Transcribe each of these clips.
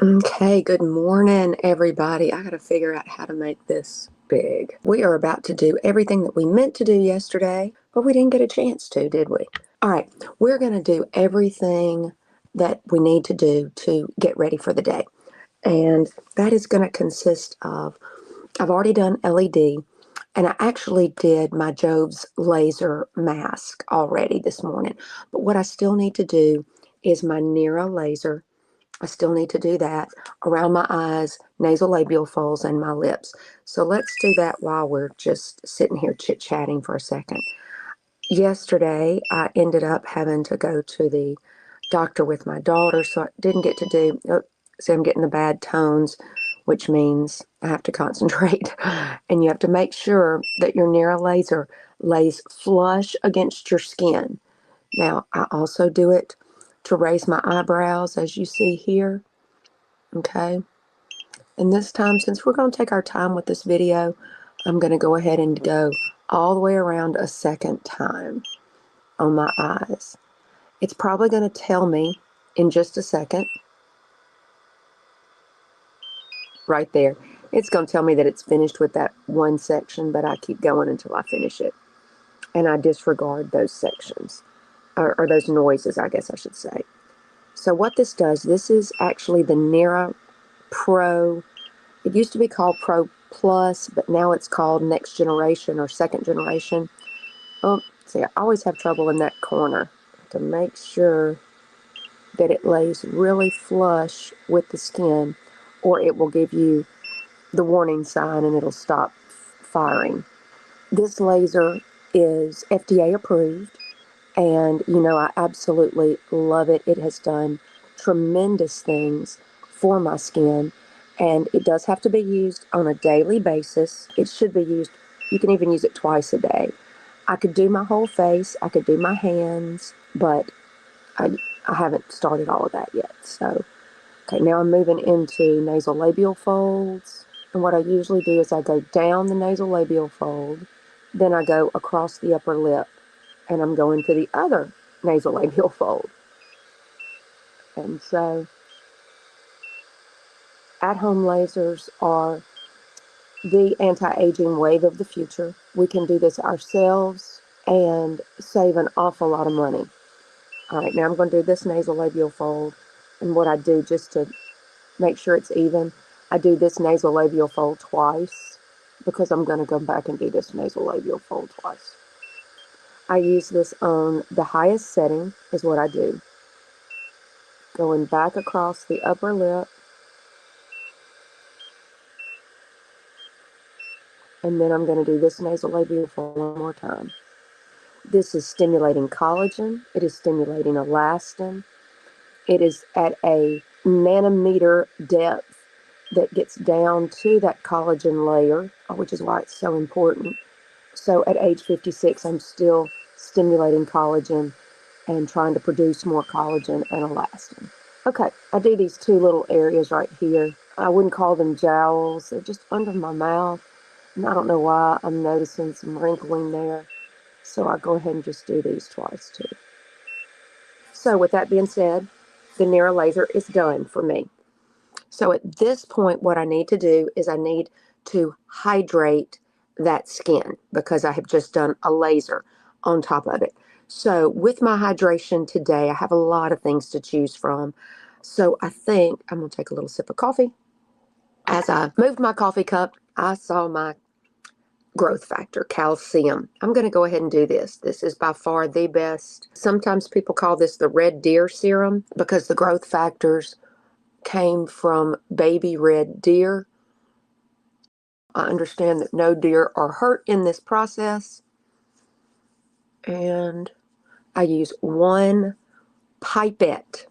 Okay, good morning, everybody. I got to figure out how to make this big. We are about to do everything that we meant to do yesterday, but we didn't get a chance to, did we? All right, we're going to do everything that we need to do to get ready for the day. And that is going to consist of, I've already done LED, and I actually did my Jove's laser mask already this morning. But what I still need to do is my NIRA laser. I still need to do that around my eyes, nasolabial folds, and my lips. So let's do that while we're just sitting here chit-chatting for a second. Yesterday, I ended up having to go to the doctor with my daughter, so I didn't get to do, see, I'm getting the bad tones, which means I have to concentrate. And you have to make sure that your NIRA laser lays flush against your skin. Now, I also do it to raise my eyebrows, as you see here. Okay. And this time, since we're going to take our time with this video, I'm going to go ahead and go all the way around a second time on my eyes. It's probably going to tell me in just a second. Right there. It's going to tell me that it's finished with that one section, but I keep going until I finish it. And I disregard those sections, or those noises, I guess I should say. So what this does, this is actually the NIRA Pro. It used to be called Pro Plus, but now it's called Next Generation or Second Generation. Oh, see, I always have trouble in that corner to make sure that it lays really flush with the skin, or it will give you the warning sign and it'll stop firing. This laser is FDA approved, and you know, I absolutely love it. It has done tremendous things for my skin, and it does have to be used on a daily basis. It should be used, you can even use it twice a day. I could do my whole face, I could do my hands, but I haven't started all of that yet. So, okay, now I'm moving into nasolabial folds, and what I usually do is I go down the nasolabial fold, then I go across the upper lip, and I'm going to the other nasolabial fold. And so at-home lasers are the anti-aging wave of the future. We can do this ourselves and save an awful lot of money. All right, now I'm going to do this nasolabial fold, and what I do just to make sure it's even, I do this nasolabial fold twice because I'm going to go back and do this nasolabial fold twice. I use this on the highest setting is what I do. Going back across the upper lip, and then I'm going to do this nasolabial fold one more time. This is stimulating collagen. It is stimulating elastin. It is at a nanometer depth that gets down to that collagen layer, which is why it's so important. So at age 56, I'm still stimulating collagen and trying to produce more collagen and elastin. Okay, I do these two little areas right here. I wouldn't call them jowls. They're just under my mouth. And I don't know why I'm noticing some wrinkling there. So I go ahead and just do these twice too. So with that being said, the NIRA laser is done for me. So at this point, what I need to do is I need to hydrate that skin because I have just done a laser on top of it. So with my hydration today, I have a lot of things to choose from. So I think I'm going to take a little sip of coffee. As I moved my coffee cup, I saw my growth factor, Calecim. I'm going to go ahead and do this. This is by far the best. Sometimes people call this the red deer serum because the growth factors came from baby red deer. I understand that no deer are hurt in this process. And I use one pipette.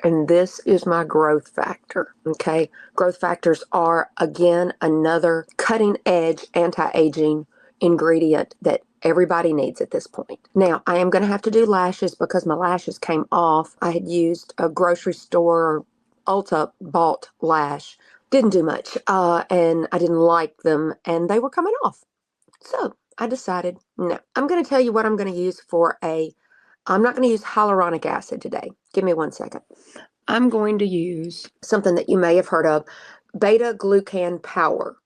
And this is my growth factor, okay? Growth factors are, again, another cutting-edge anti-aging ingredient that everybody needs at this point. Now, I am going to have to do lashes because my lashes came off. I had used a grocery store Ulta bought lash. Didn't do much, and I didn't like them, and they were coming off. So I decided, no, I'm going to tell you what I'm going to use for I'm not going to use hyaluronic acid today. Give me one second. I'm going to use something that you may have heard of, Beta Glucan Power.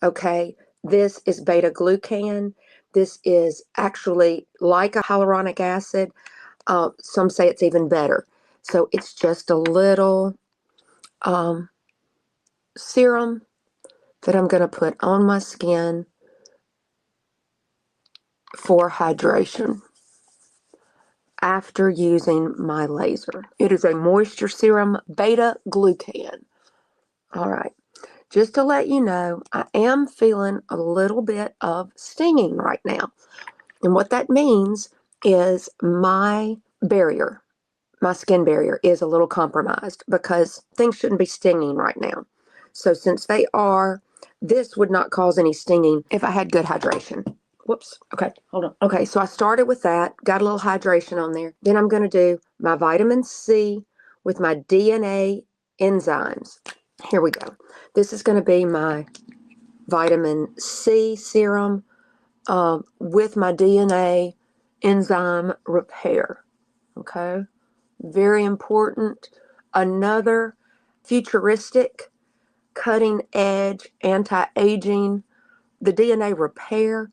Okay, this is Beta Glucan. This is actually like a hyaluronic acid. Some say it's even better. So it's just a little serum that I'm going to put on my skin for hydration after using my laser. It is a moisture serum, Beta Glucan. All right. Just to let you know, I am feeling a little bit of stinging right now. And what that means is my barrier, my skin barrier, is a little compromised because things shouldn't be stinging right now. So since they are, this would not cause any stinging if I had good hydration. Whoops. Okay, hold on. Okay, so I started with that, got a little hydration on there. Then I'm going to do my vitamin C with my DNA enzymes. Here we go. This is going to be my vitamin C serum with my DNA enzyme repair. Okay, very important. Another futuristic, cutting edge, anti-aging. The DNA repair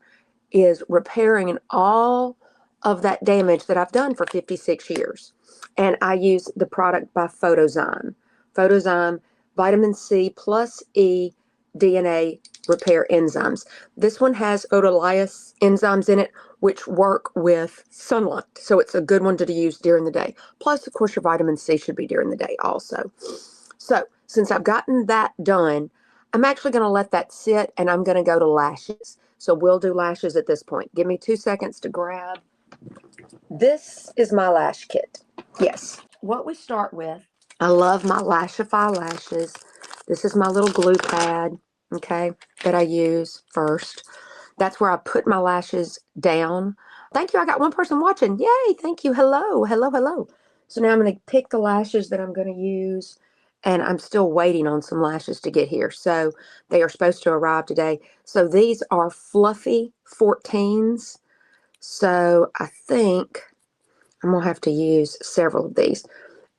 is repairing all of that damage that I've done for 56 years. And I use the product by Photozyme. Photozyme Vitamin C plus E DNA repair enzymes. This one has photolysis enzymes in it, which work with sunlight. So it's a good one to use during the day. Plus, of course, your vitamin C should be during the day also. So since I've gotten that done, I'm actually going to let that sit and I'm going to go to lashes. So we'll do lashes at this point. Give me 2 seconds to grab. This is my lash kit. Yes. What we start with, I love my Lashify lashes. This is my little glue pad, okay, that I use first. That's where I put my lashes down. Thank you. I got one person watching. Yay. Thank you. Hello. Hello. Hello. So now I'm going to pick the lashes that I'm going to use. And I'm still waiting on some lashes to get here. So they are supposed to arrive today. So these are fluffy 14s. So I think I'm going to have to use several of these.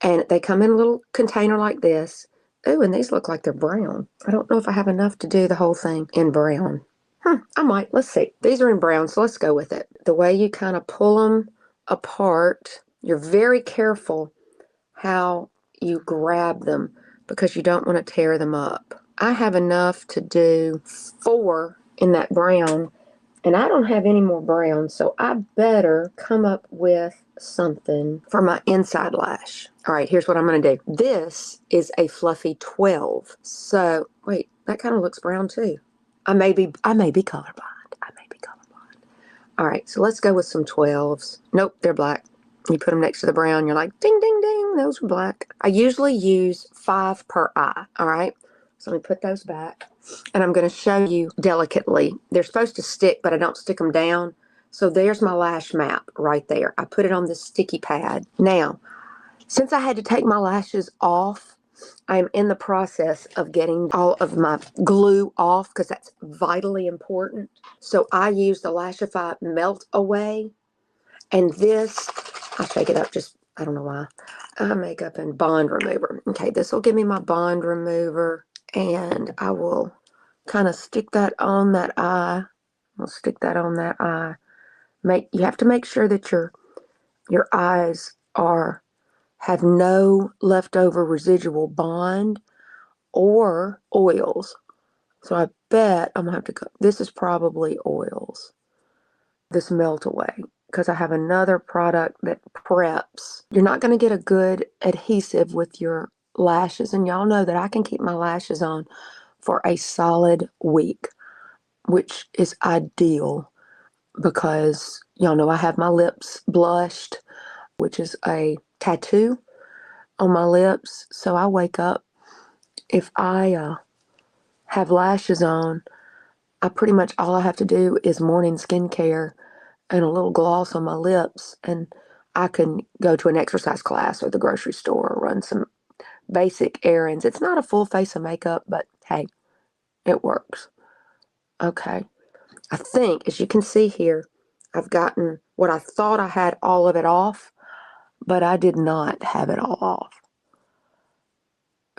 And they come in a little container like this. Oh, and these look like they're brown. I don't know if I have enough to do the whole thing in brown. I might. Let's see. These are in brown, so let's go with it. The way you kind of pull them apart, you're very careful how you grab them because you don't want to tear them up. I have enough to do 4 in that brown, and I don't have any more brown, so I better come up with something for my inside lash. All right, here's what I'm going to do. This is a fluffy 12. So, wait, that kind of looks brown too. I may be colorblind. I may be colorblind. All right, so let's go with some 12s. Nope, they're black. You put them next to the brown, you're like, ding, ding, ding, those are black. I usually use 5 per eye, all right? So let me put those back. And I'm going to show you delicately. They're supposed to stick, but I don't stick them down. So there's my lash map right there. I put it on this sticky pad. Now, since I had to take my lashes off, I'm in the process of getting all of my glue off because that's vitally important. So I use the Lashify Melt Away. And this, I'll shake it up just, I don't know why. Makeup and bond remover. Okay, this will give me my bond remover. And I will kind of stick that on that eye. I'll stick that on that eye. You have to make sure that your eyes have no leftover residual bond or oils. So I bet I'm gonna have to go. This is probably oils. This melt away because I have another product that preps. You're not going to get a good adhesive with your lashes, and y'all know that I can keep my lashes on for a solid week, which is ideal because y'all know I have my lips blushed, which is a tattoo on my lips. So I wake up, if I have lashes on, I pretty much all I have to do is morning skincare and a little gloss on my lips, and I can go to an exercise class or the grocery store or run some basic errands. It's not a full face of makeup, but hey, it works. Okay. I think, as you can see here, I've gotten what I thought I had all of it off, but I did not have it all off.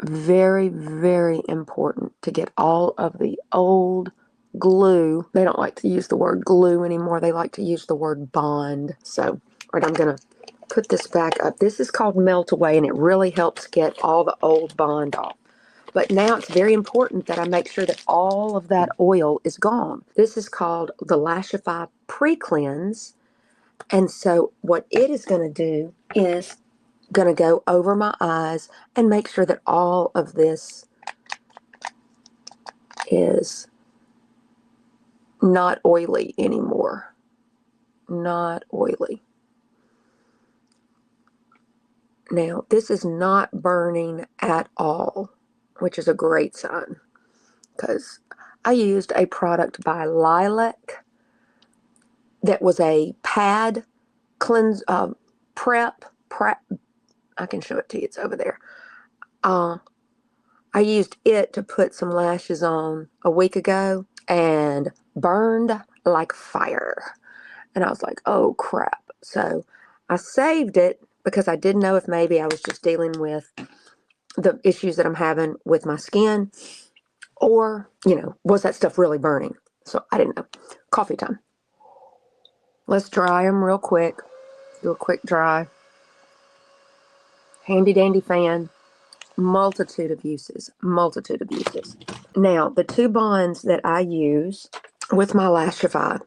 very, very important to get all of the old glue. They don't like to use the word glue anymore. They like to use the word bond. So, right, I'm going to put this back up. This is called Melt Away, and it really helps get all the old bond off. But now it's very important that I make sure that all of that oil is gone. This is called the Lashify Pre-Cleanse. And so what it is going to do is going to go over my eyes and make sure that all of this is not oily anymore. Not oily. Now, this is not burning at all, which is a great sign, because I used a product by Lilac that was a pad cleanse, prep. I can show it to you. It's over there. I used it to put some lashes on a week ago and burned like fire. And I was like, oh crap. So I saved it because I didn't know if maybe I was just dealing with the issues that I'm having with my skin, or, you know, was that stuff really burning? So I didn't know. Coffee time. Let's dry them real quick. Do a quick dry. Handy dandy fan. Multitude of uses. Multitude of uses. Now, the two bonds that I use with my Lashify,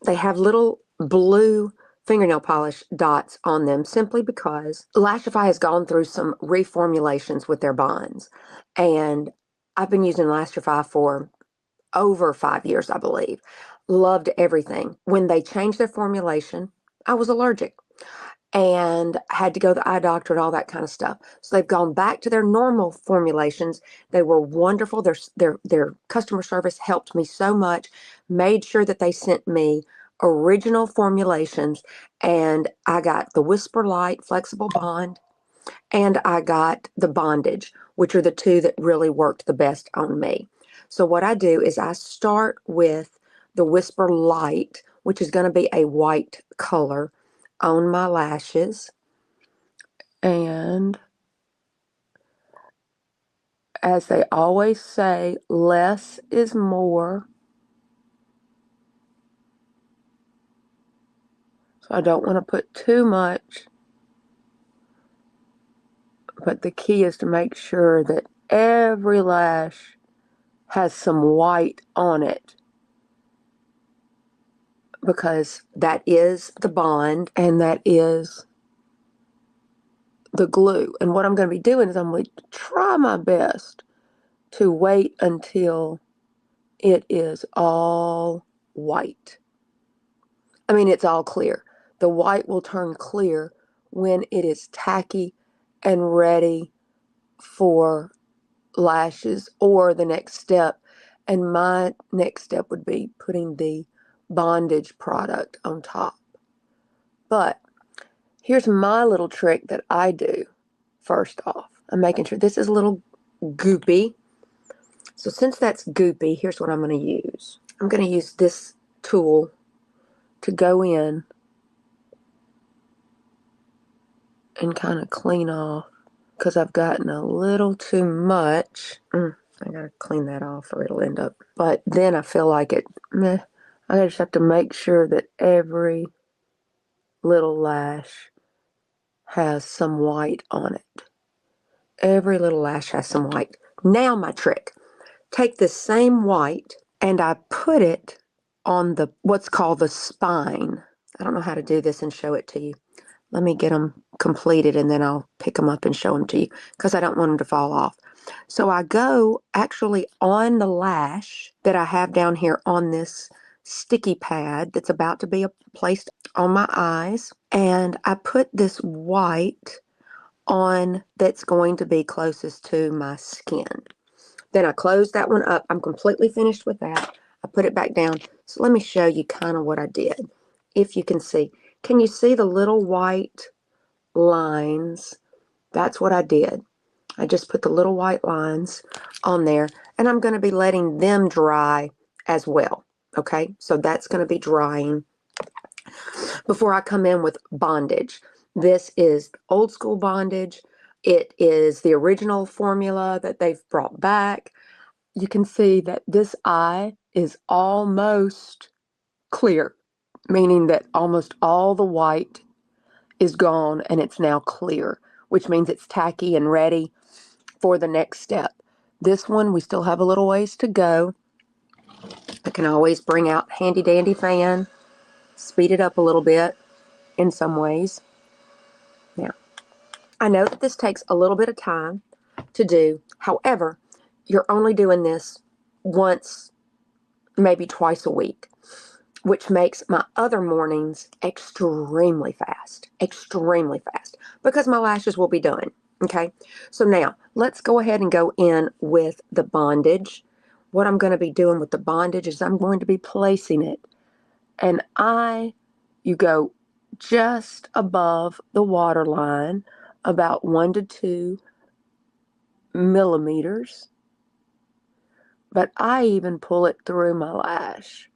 they have little blue fingernail polish dots on them simply because Lashify has gone through some reformulations with their bonds. And I've been using Lashify for over 5 years, I believe. Loved everything. When they changed their formulation, I was allergic and had to go to the eye doctor and all that kind of stuff. So they've gone back to their normal formulations. They were wonderful. Their customer service helped me so much, made sure that they sent me original formulations, and I got the Whisper Light Flexible Bond, and I got the Bondage, which are the two that really worked the best on me. So what I do is I start with the Whisper Light, which is going to be a white color on my lashes, and as they always say, less is more. So I don't want to put too much, but the key is to make sure that every lash has some white on it, because that is the bond and that is the glue. And what I'm going to be doing is I'm going to try my best to wait until it is all white. I mean, it's all clear. The white will turn clear when it is tacky and ready for lashes or the next step. And my next step would be putting the bondage product on top. But here's my little trick that I do. First off, I'm making sure this is a little goopy. So since that's goopy, here's what I'm going to use. I'm going to use this tool to go in and kind of clean off, because I've gotten a little too much. I gotta clean that off or it'll end up. But then I feel like I just have to make sure that every little lash has some white on it. Every little lash has some white. Now my trick. Take the same white and I put it on the what's called the spine. I don't know how to do this and show it to you. Let me get them completed and then I'll pick them up and show them to you, because I don't want them to fall off. So I go actually on the lash that I have down here on this sticky pad that's about to be placed on my eyes, and I put this white on that's going to be closest to my skin. Then I close that one up. I'm completely finished with that. I put it back down. So let me show you kind of what I did. If you can see. Can you see the little white lines? That's what I did. I just put the little white lines on there, and I'm going to be letting them dry as well. Okay, so that's going to be drying before I come in with bondage. This is old school bondage. It is the original formula that they've brought back. You can see that this eye is almost clear, meaning that almost all the white is gone and it's now clear, which means it's tacky and ready for the next step. This one, we still have a little ways to go. I can always bring out handy dandy fan, speed it up a little bit in some ways. Now, I know that this takes a little bit of time to do. However, you're only doing this once, maybe twice a week, which makes my other mornings extremely fast, because my lashes will be done. Okay, so now let's go ahead and go in with the bondage. What I'm going to be doing with the bondage is I'm going to be placing it, and you go just above the waterline, about 1 to 2 millimeters, but I even pull it through my lash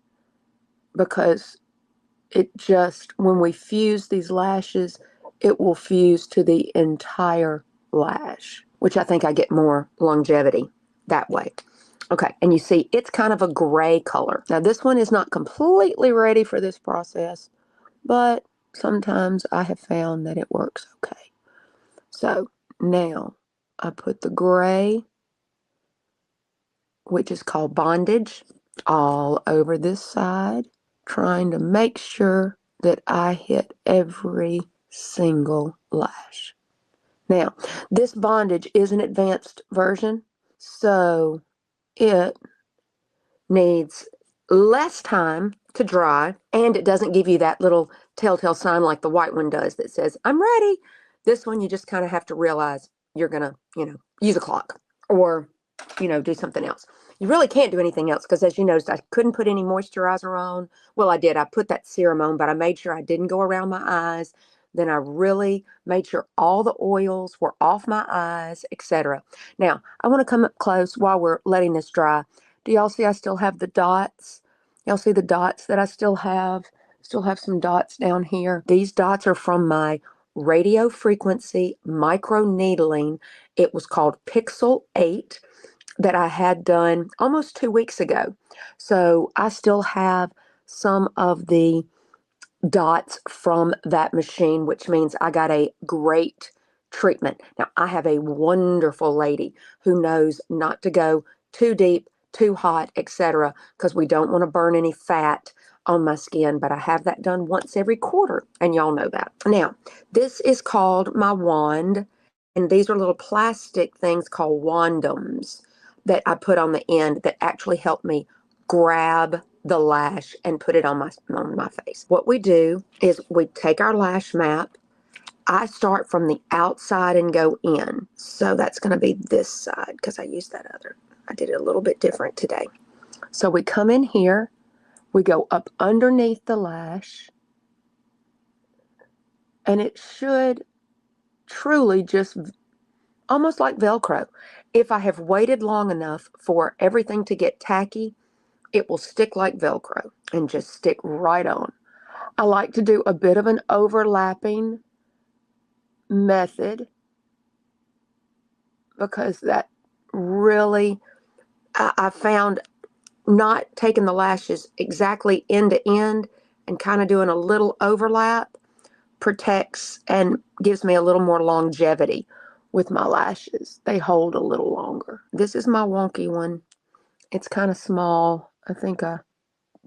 because it just, when we fuse these lashes, it will fuse to the entire lash, which I think I get more longevity that way. Okay, and you see it's kind of a gray color. Now this one is not completely ready for this process, but sometimes I have found that it works okay. So now I put the gray, which is called bondage, all over this side, trying to make sure that I hit every single lash. Now, this bondage is an advanced version, so it needs less time to dry, and it doesn't give you that little telltale sign like the white one does that says, I'm ready. This one, you just kind of have to realize you're going to, use a clock or, do something else. You really can't do anything else because, as you noticed, I couldn't put any moisturizer on. Well, I did. I put that serum on, but I made sure I didn't go around my eyes. Then I really made sure all the oils were off my eyes, etc. Now, I want to come up close while we're letting this dry. Do y'all see I still have the dots? Y'all see the dots that I still have? Still have some dots down here. These dots are from my radio frequency micro needling. It was called Pixel 8 that I had done almost 2 weeks ago. So I still have some of the dots from that machine, which means I got a great treatment. Now, I have a wonderful lady who knows not to go too deep, too hot, etc., because we don't want to burn any fat on my skin, but I have that done once every quarter, and y'all know that. Now, this is called my wand, and these are little plastic things called wandums that I put on the end that actually help me grab the lash and put it on my face. What we do is we take our lash map. I start from the outside and go in. So that's going to be this side because I used that other. I did it a little bit different today. So we come in here. We go up underneath the lash. And it should truly just almost like Velcro. If I have waited long enough for everything to get tacky, it will stick like Velcro and just stick right on. I like to do a bit of an overlapping method because that really, I found not taking the lashes exactly end to end and kind of doing a little overlap protects and gives me a little more longevity with my lashes. They hold a little longer. This is my wonky one. It's kind of small. I think I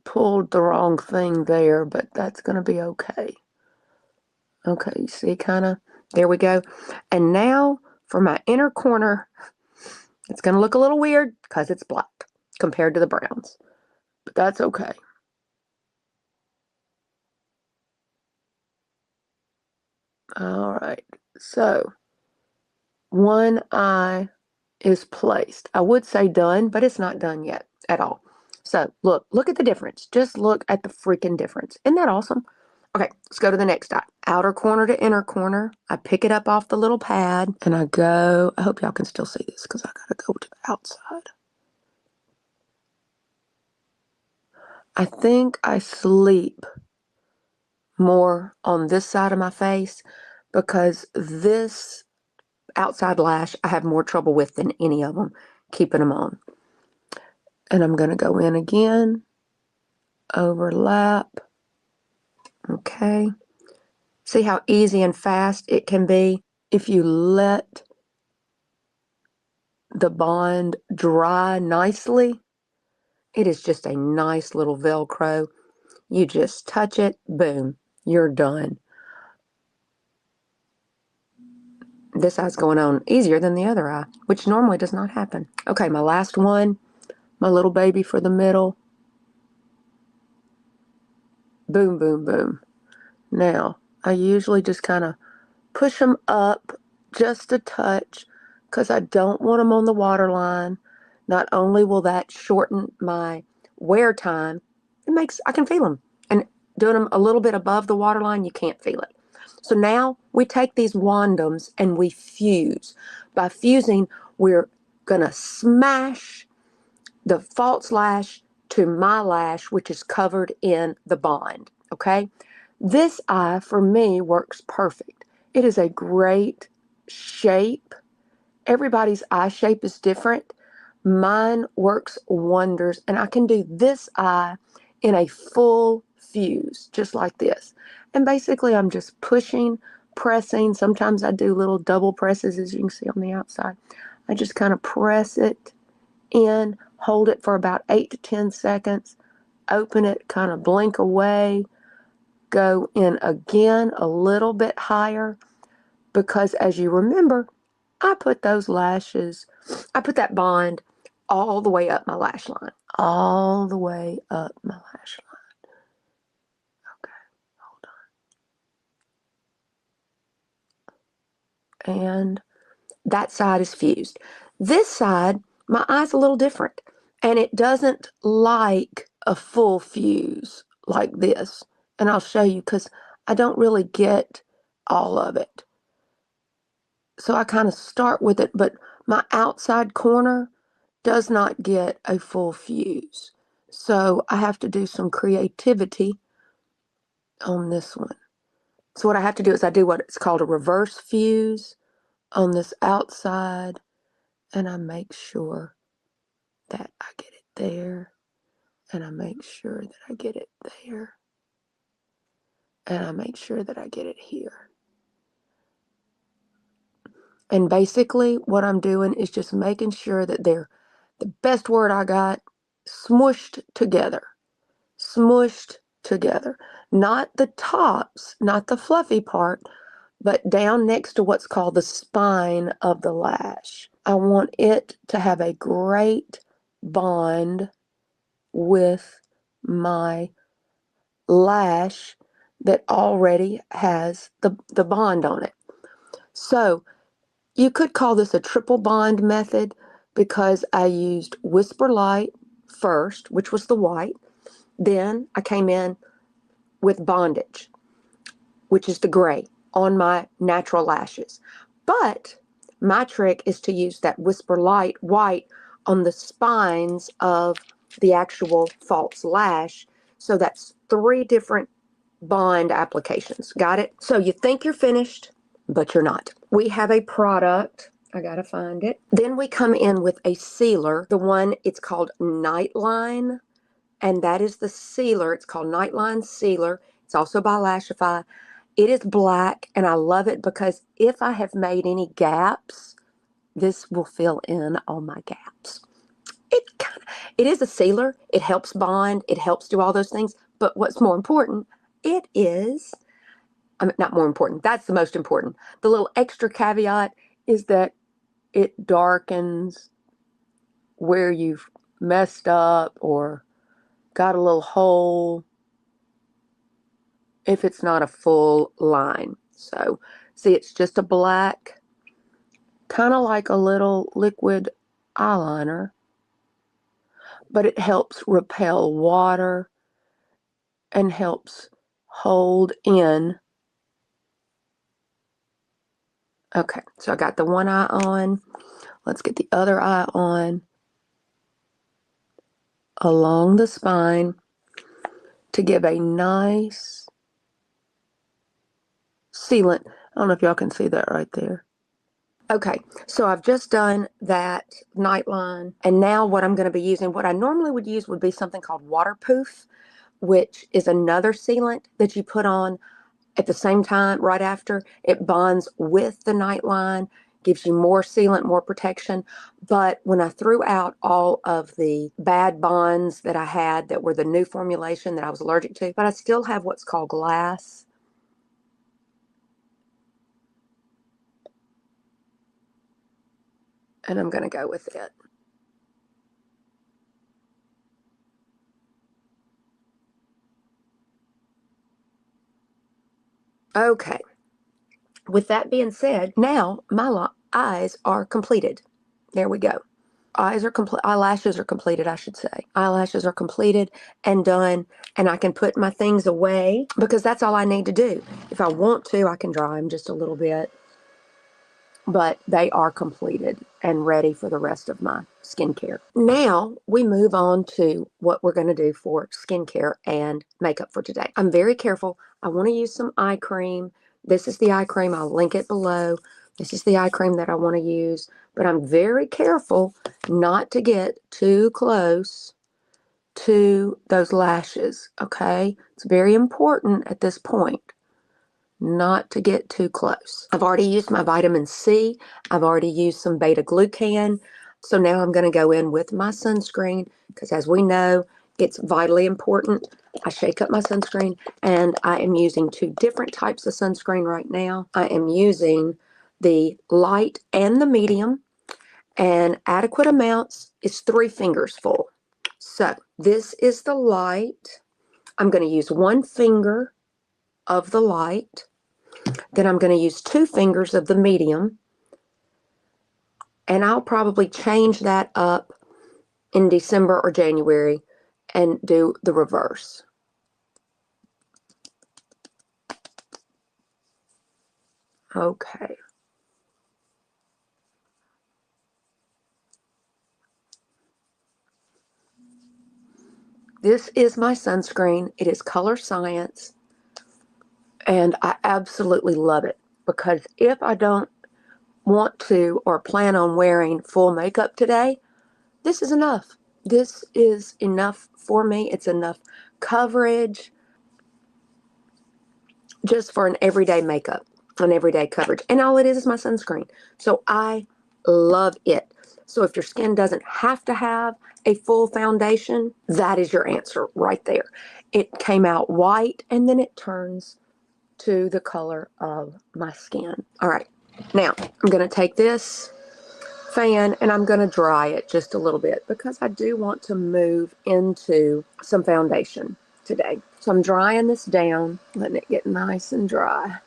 pulled the wrong thing there, but that's going to be okay. Okay, you see, kind of, there we go. And now for my inner corner, it's going to look a little weird because it's black compared to the browns, but that's okay. All right, so one eye is placed. I would say done, but it's not done yet at all. So look at the difference. Just look at the freaking difference. Isn't that awesome? Okay, let's go to the next eye. Outer corner to inner corner. I pick it up off the little pad and I go. I hope y'all can still see this because I got to go to the outside. I think I sleep more on this side of my face because this outside lash I have more trouble with than any of them, keeping them on. And I'm going to go in again, overlap. Okay. See how easy and fast it can be if you let the bond dry nicely. It is just a nice little Velcro. You just touch it, boom, you're done. This eye's going on easier than the other eye, which normally does not happen. Okay, my last one, my little baby for the middle. Boom, boom, boom. Now, I usually just kind of push them up just a touch because I don't want them on the waterline. Not only will that shorten my wear time, I can feel them. And doing them a little bit above the waterline, you can't feel it. So now we take these wandums and we fuse. By fusing, we're going to smash the false lash to my lash, which is covered in the bond, okay? This eye, for me, works perfect. It is a great shape. Everybody's eye shape is different. Mine works wonders, and I can do this eye in a full fuse, just like this. And basically, I'm just pushing, pressing. Sometimes I do little double presses, as you can see on the outside. I just kind of press it in, hold it for about 8 to 10 seconds, open it, kind of blink away, go in again a little bit higher, because as you remember, I put that bond all the way up my lash line. All the way up my lash line. Okay, hold on. And that side is fused. This side, my eye's a little different. And it doesn't like a full fuse like this. And I'll show you because I don't really get all of it. So I kind of start with it, but my outside corner does not get a full fuse. So I have to do some creativity on this one. So what I have to do is I do what it's called a reverse fuse on this outside, and I make sure that I get it there, and I make sure that I get it there, and I make sure that I get it here. And basically what I'm doing is just making sure that they're, the best word I got, smushed together. Smushed together. Not the tops, not the fluffy part, but down next to what's called the spine of the lash. I want it to have a great bond with my lash that already has the bond on it. So you could call this a triple bond method because I used Whisper Light first, which was the white. Then I came in with Bondage, which is the gray, on my natural lashes. But my trick is to use that Whisper Light white on the spines of the actual false lash. So that's 3 different bond applications. Got it? So you think you're finished, but you're not. We have a product. I gotta find it. Then we come in with a sealer. The one, it's called Nightline, and that is the sealer. It's called Nightline Sealer. It's also by Lashify. It is black, and I love it because if I have made any gaps, this will fill in all my gaps. It is a sealer. It helps bond. It helps do all those things. But what's more important, it is, I mean, not more important, that's the most important. The little extra caveat is that it darkens where you've messed up or got a little hole if it's not a full line. So, see, it's just a black, kind of like a little liquid eyeliner, but it helps repel water and helps hold in. Okay, so I got the one eye on. Let's get the other eye on along the spine to give a nice sealant. I don't know if y'all can see that right there. Okay, so I've just done that nightline, and now what I'm going to be using, what I normally would use would be something called waterproof, which is another sealant that you put on at the same time, right after. It bonds with the nightline, gives you more sealant, more protection. But when I threw out all of the bad bonds that I had that were the new formulation that I was allergic to, but I still have what's called glass. And I'm going to go with it. Okay. With that being said, now my eyes are completed. There we go. Eyes are complete. Eyelashes are completed, I should say. Eyelashes are completed and done, and I can put my things away because that's all I need to do. If I want to, I can dry them just a little bit, but they are completed and ready for the rest of my skincare. Now we move on to what we're going to do for skincare and makeup for today. I'm very careful. I want to use some eye cream. This is the eye cream. I'll link it below. This is the eye cream that I want to use, but I'm very careful not to get too close to those lashes, okay? It's very important at this point not to get too close. I've already used my vitamin C. I've already used some beta glucan. So now I'm going to go in with my sunscreen because, as we know, it's vitally important. I shake up my sunscreen, and I am using 2 different types of sunscreen right now. I am using the light and the medium, and adequate amounts is 3 fingers full. So this is the light. I'm going to use 1 finger of the light. Then I'm going to use 2 fingers of the medium, and I'll probably change that up in December or January and do the reverse. Okay. This is my sunscreen. It is Colorscience, and I absolutely love it because if I don't want to or plan on wearing full makeup today, this is enough. This is enough for me. It's enough coverage just for an everyday makeup, an everyday coverage. And all it is my sunscreen. So I love it. So if your skin doesn't have to have a full foundation, that is your answer right there. It came out white and then it turns to the color of my skin. All right. Now I'm going to take this fan and I'm going to dry it just a little bit because I do want to move into some foundation today. So I'm drying this down, letting it get nice and dry.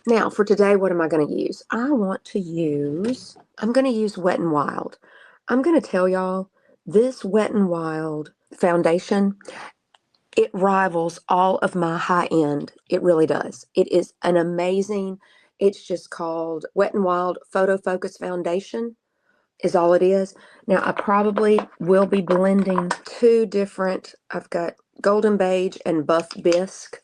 Now for today, what am I going to use? I'm going to use Wet n Wild. I'm going to tell y'all, this Wet n Wild foundation, it rivals all of my high end. It really does. It is an amazing, it's just called Wet n Wild Photo Focus Foundation is all it is. Now I probably will be blending 2 different, I've got Golden Beige and Buff Bisque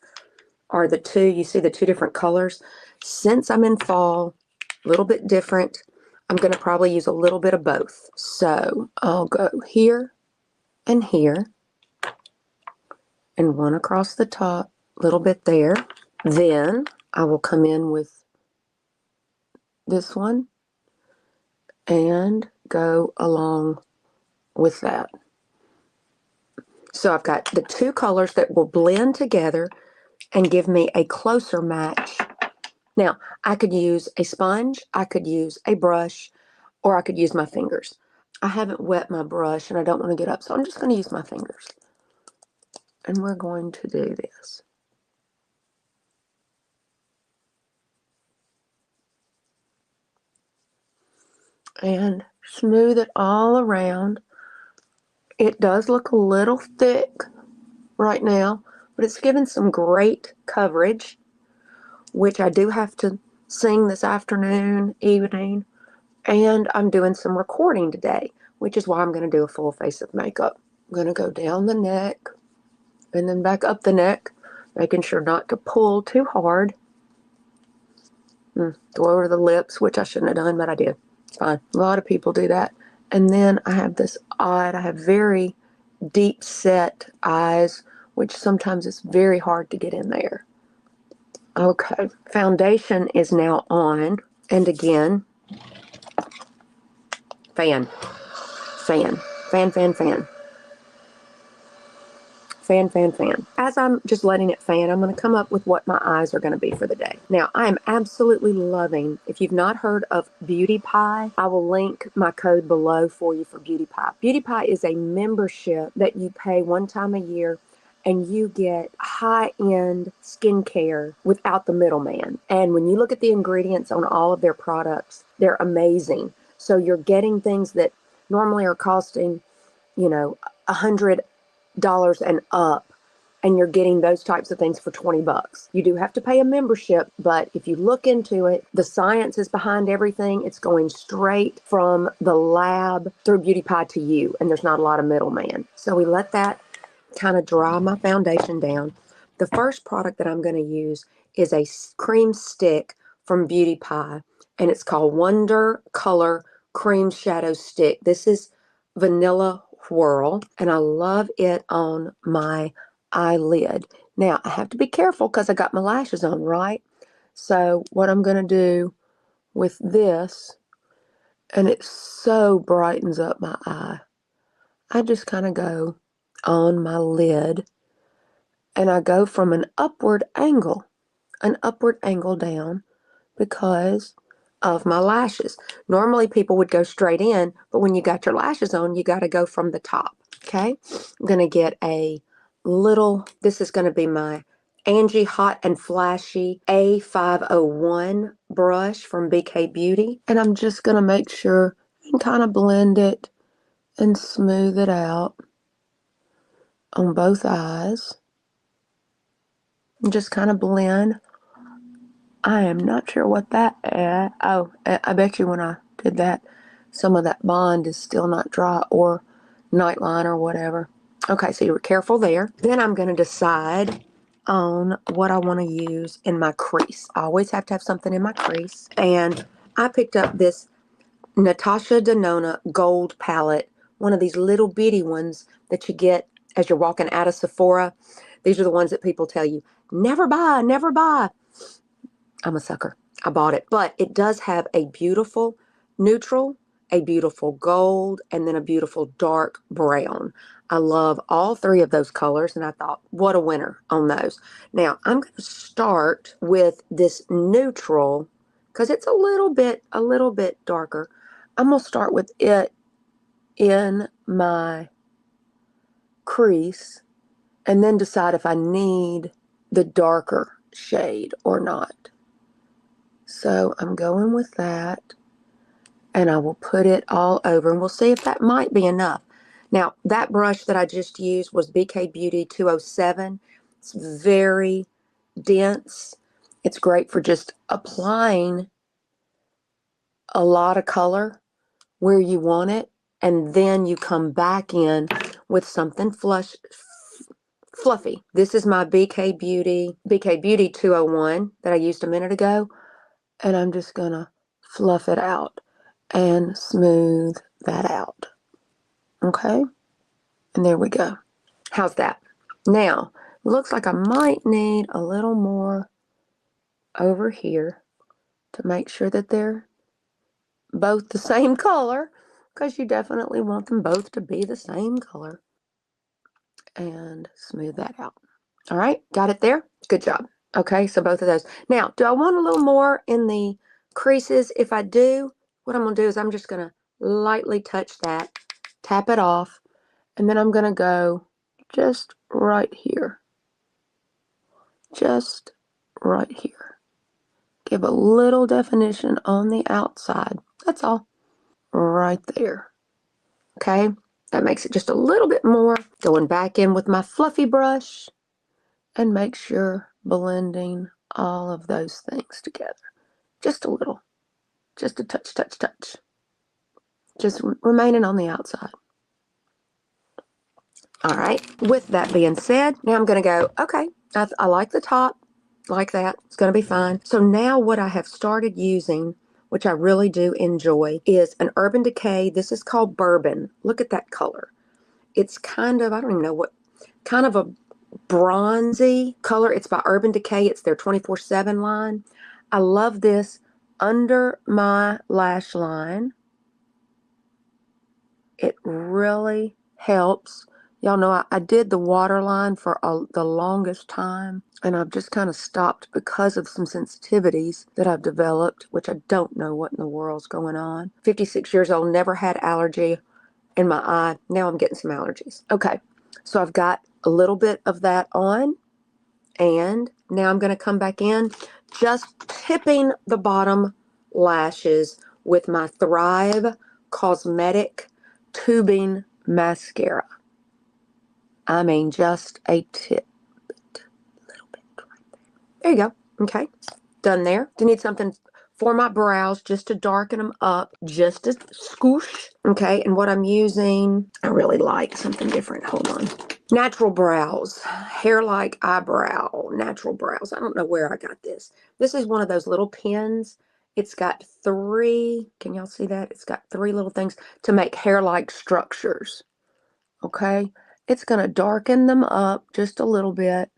are the 2, you see the 2 different colors. Since I'm in fall, a little bit different, I'm going to probably use a little bit of both. So I'll go here and here, and 1 across the top, a little bit there. Then I will come in with this one and go along with that. So I've got the 2 colors that will blend together and give me a closer match. Now, I could use a sponge, I could use a brush, or I could use my fingers. I haven't wet my brush and I don't want to get up, so I'm just going to use my fingers. And we're going to do this. And smooth it all around. It does look a little thick right now, but it's given some great coverage, which I do have to sing this afternoon, evening, and I'm doing some recording today, which is why I'm going to do a full face of makeup. I'm going to go down the neck and then back up the neck, making sure not to pull too hard. Go over the lips, which I shouldn't have done, but I did. It's fine. A lot of people do that. And then I have this I have very deep set eyes, which sometimes it's very hard to get in there. Okay, foundation is now on. And again, fan, fan, fan, fan, fan. Fan, fan, fan. As I'm just letting it fan, I'm going to come up with what my eyes are going to be for the day. Now, I am absolutely loving, if you've not heard of Beauty Pie, I will link my code below for you for Beauty Pie. Beauty Pie is a membership that you pay one time a year, and you get high-end skincare without the middleman. And when you look at the ingredients on all of their products, they're amazing. So you're getting things that normally are costing, you know, $100 and up, and you're getting those types of things for 20 bucks. You do have to pay a membership, but if you look into it, the science is behind everything. It's going straight from the lab through Beauty Pie to you, and there's not a lot of middleman. So we let that kind of dry my foundation down. The first product that I'm going to use is a cream stick from Beauty Pie, and it's called Wonder Color Cream Shadow Stick. This is Vanilla Whirl, and I love it on my eyelid. Now, I have to be careful because I got my lashes on, right? So what I'm going to do with this, and it so brightens up my eye, I just kind of go on my lid, and I go from an upward angle down because of my lashes. Normally people would go straight in, but when you got your lashes on, you got to go from the top. Okay, I'm going to get a little, this is going to be my Angie Hot and Flashy A501 brush from BK Beauty. And I'm just going to make sure and kind of blend it and smooth it out on both eyes. And just kind of blend. I am not sure what that is. Oh, I bet you when I did that, some of that bond is still not dry, or nightline or whatever. Okay, so you're careful there. Then I'm going to decide on what I want to use in my crease. I always have to have something in my crease. And I picked up this Natasha Denona Gold palette, one of these little bitty ones that you get as you're walking out of Sephora. These are the ones that people tell you, never buy, never buy. I'm a sucker. I bought it. But it does have a beautiful neutral, a beautiful gold, and then a beautiful dark brown. I love all three of those colors, and I thought, what a winner on those. Now, I'm going to start with this neutral because it's a little bit darker. I'm going to start with it in my crease and then decide if I need the darker shade or not. So I'm going with that, and I will put it all over, and we'll see if that might be enough. Now, that brush that I just used was BK Beauty 207. It's very dense. It's great for just applying a lot of color where you want it, and then you come back in with something fluffy. This is my BK Beauty 201 that I used a minute ago. And I'm just going to fluff it out and smooth that out. Okay? And there we go. How's that? Now, looks like I might need a little more over here to make sure that they're both the same color, because you definitely want them both to be the same color. And smooth that out. All right? Got it there? Good job. Okay, so both of those. Now, do I want a little more in the creases? If I do, what I'm going to do is I'm just going to lightly touch that, tap it off, and then I'm going to go just right here. Just right here. Give a little definition on the outside. That's all. Right there. Okay, that makes it just a little bit more. Going back in with my fluffy brush and make sure blending all of those things together. Just a little. Just a touch, touch, touch. Just remaining on the outside. All right. With that being said, now I'm going to go, okay, I like the top. like that. It's going to be fine. So now what I have started using, which I really do enjoy, is an Urban Decay. This is called Bourbon. Look at that color. It's kind of, I don't even know what, kind of a bronzy color. It's by Urban Decay. It's their 24/7 line. I love this under my lash line. It really helps. Y'all know I did the waterline for the longest time, and I've just kind of stopped because of some sensitivities that I've developed, which I don't know what in the world's going on. 56 years old, never had allergy in my eye. Now I'm getting some allergies. Okay, so I've got a little bit of that on, and now I'm going to come back in, just tipping the bottom lashes with my Thrive Cosmetic Tubing Mascara. I mean, just a tip. A little bit right there. There you go. Okay. Done there. Do need something for my brows just to darken them up. Just a scoosh. Okay. And what I'm using, I really like something different. Hold on. Natural Brows. Hair Like Eyebrow. Natural Brows. I don't know where I got this. This is one of those little pins. It's got 3, can y'all see that? It's got 3 little things to make hair-like structures. Okay? It's going to darken them up just a little bit.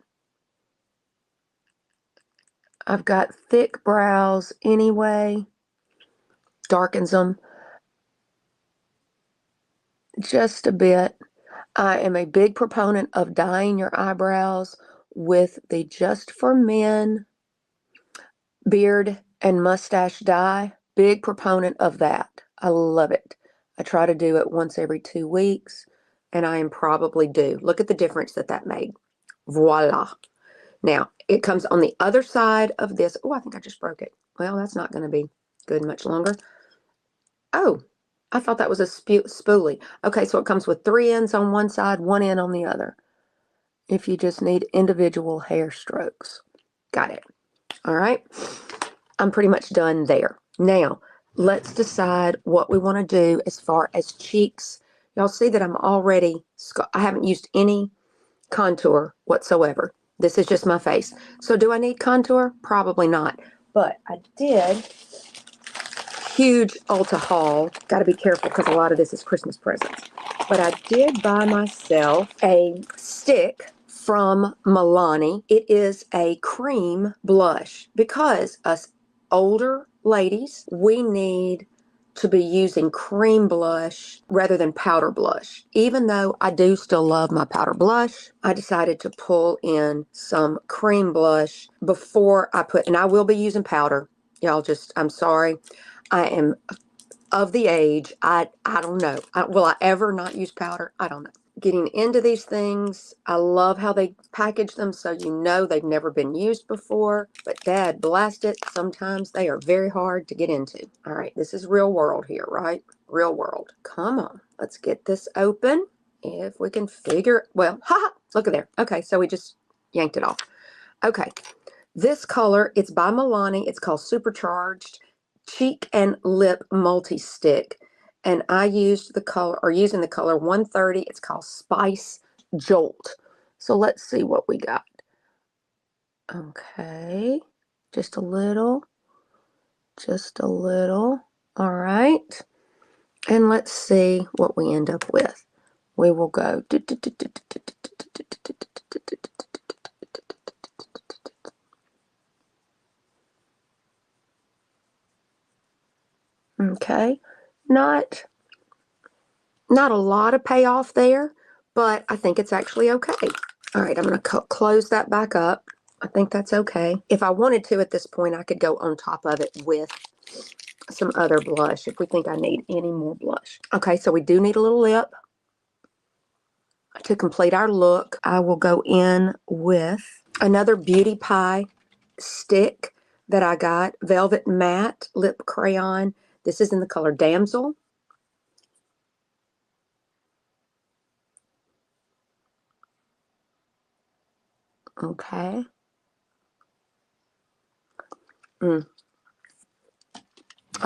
I've got thick brows anyway. Darkens them just a bit. I am a big proponent of dyeing your eyebrows with the Just for Men beard and mustache dye. Big proponent of that. I love it. I try to do it once every 2 weeks, and I am probably due. Look at the difference that made. Voila. Now, it comes on the other side of this. Oh, I think I just broke it. Well, that's not going to be good much longer. Oh, I thought that was a spoolie. Okay, so it comes with 3 ends on one side, 1 end on the other. If you just need individual hair strokes. Got it. All right. I'm pretty much done there. Now, let's decide what we want to do as far as cheeks. Y'all see that I'm already, I haven't used any contour whatsoever. This is just my face. So do I need contour? Probably not. But I did, huge Ulta haul. Got to be careful because a lot of this is Christmas presents. But I did buy myself a stick from Milani. It is a cream blush because us older ladies, we need to be using cream blush rather than powder blush. Even though I do still love my powder blush, I decided to pull in some cream blush before I put, and I will be using powder. Y'all just, I'm sorry. I am of the age, I don't know. Will I ever not use powder? I don't know. Getting into these things, I love how they package them so you know they've never been used before. But dad blast it, sometimes they are very hard to get into. All right, this is real world here, right? Real world. Come on, let's get this open. If we can figure, well, haha, look at there. Okay, so we just yanked it off. Okay, this color, it's by Milani. It's called Supercharged Cheek and Lip Multi-Stick. And I used the color, or using the color 130. It's called Spice Jolt. So let's see what we got. Okay. Just a little. Just a little. All right. And let's see what we end up with. We will go. Okay. Not a lot of payoff there, but I think it's actually okay. All right, I'm going to close that back up. I think that's okay. If I wanted to at this point, I could go on top of it with some other blush if we think I need any more blush. Okay, so we do need a little lip. To complete our look, I will go in with another Beauty Pie stick that I got, Velvet Matte Lip Crayon. This is in the color Damsel. Okay. I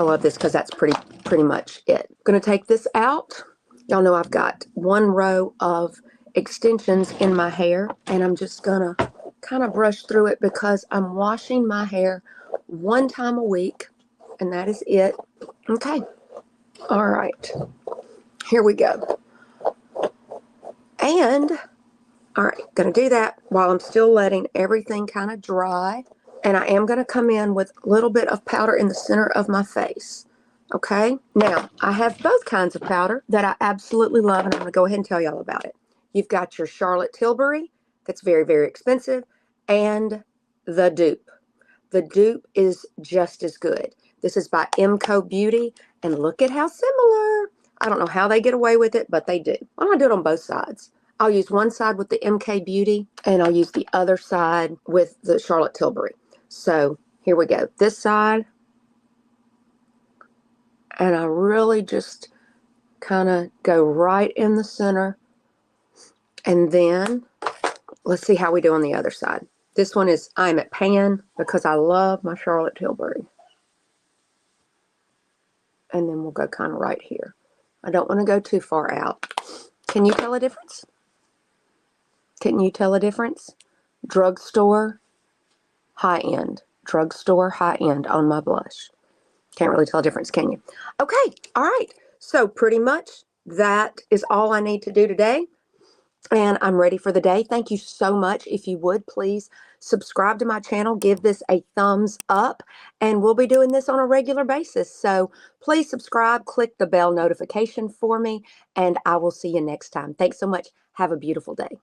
love this because that's pretty much it. I'm going to take this out. Y'all know I've got 1 row of extensions in my hair, and I'm just going to kind of brush through it because I'm washing my hair 1 time a week, and that is it. Okay. All right. Here we go. And, all right, going to do that while I'm still letting everything kind of dry. And I am going to come in with a little bit of powder in the center of my face. Okay? Now, I have both kinds of powder that I absolutely love, and I'm going to go ahead and tell y'all about it. You've got your Charlotte Tilbury, that's very, very expensive, and the dupe. The dupe is just as good. This is by MCO Beauty, and look at how similar. I don't know how they get away with it, but they do. I'm going to do it on both sides. I'll use one side with the MK Beauty, and I'll use the other side with the Charlotte Tilbury. So here we go. This side, and I really just kind of go right in the center. And then let's see how we do on the other side. This one is I'm at Pan because I love my Charlotte Tilbury. And then we'll go kind of right here. I don't want to go too far out. Can you tell a difference? Can you tell a difference? Drugstore, high-end. Drugstore, high-end on my blush. Can't really tell a difference, can you? Okay, all right. So pretty much that is all I need to do today. And I'm ready for the day. Thank you so much. If you would, please subscribe to my channel. Give this a thumbs up. And we'll be doing this on a regular basis. So please subscribe. Click the bell notification for me. And I will see you next time. Thanks so much. Have a beautiful day.